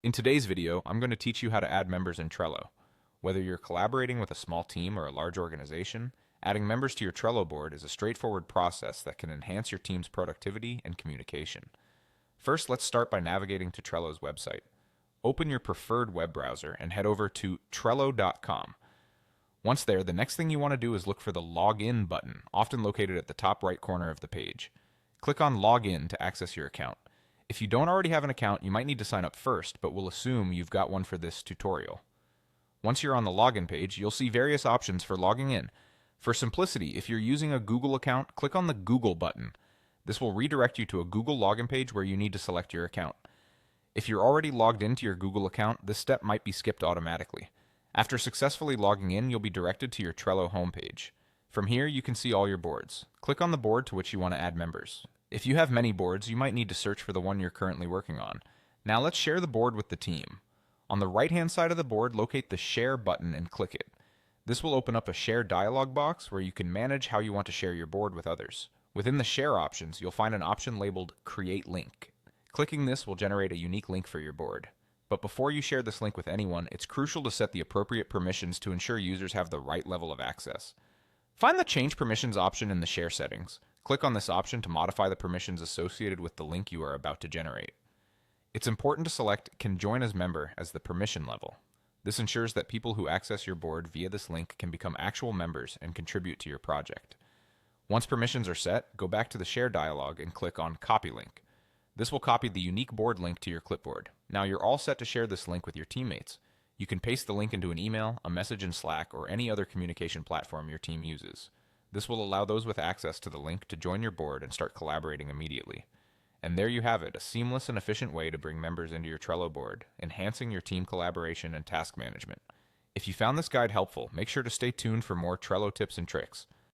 In today's video, I'm going to teach you how to add members in Trello. Whether you're collaborating with a small team or a large organization, adding members to your Trello board is a straightforward process that can enhance your team's productivity and communication. First, let's start by navigating to Trello's website. Open your preferred web browser and head over to Trello.com. Once there, the next thing you want to do is look for the Login button, often located at the top right corner of the page. Click on Login to access your account. If you don't already have an account, you might need to sign up first, but we'll assume you've got one for this tutorial. Once you're on the login page, you'll see various options for logging in. For simplicity, if you're using a Google account, click on the Google button. This will redirect you to a Google login page where you need to select your account. If you're already logged into your Google account, this step might be skipped automatically. After successfully logging in, you'll be directed to your Trello homepage. From here, you can see all your boards. Click on the board to which you want to add members. If you have many boards, you might need to search for the one you're currently working on. Now let's share the board with the team. On the right-hand side of the board, locate the Share button and click it. This will open up a Share dialog box where you can manage how you want to share your board with others. Within the Share options, you'll find an option labeled Create Link. Clicking this will generate a unique link for your board. But before you share this link with anyone, it's crucial to set the appropriate permissions to ensure users have the right level of access. Find the Change Permissions option in the Share settings. Click on this option to modify the permissions associated with the link you are about to generate. It's important to select Can Join as Member as the permission level. This ensures that people who access your board via this link can become actual members and contribute to your project. Once permissions are set, go back to the Share dialog and click on Copy Link. This will copy the unique board link to your clipboard. Now you're all set to share this link with your teammates. You can paste the link into an email, a message in Slack, or any other communication platform your team uses. This will allow those with access to the link to join your board and start collaborating immediately. And there you have it, a seamless and efficient way to bring members into your Trello board, enhancing your team collaboration and task management. If you found this guide helpful, make sure to stay tuned for more Trello tips and tricks.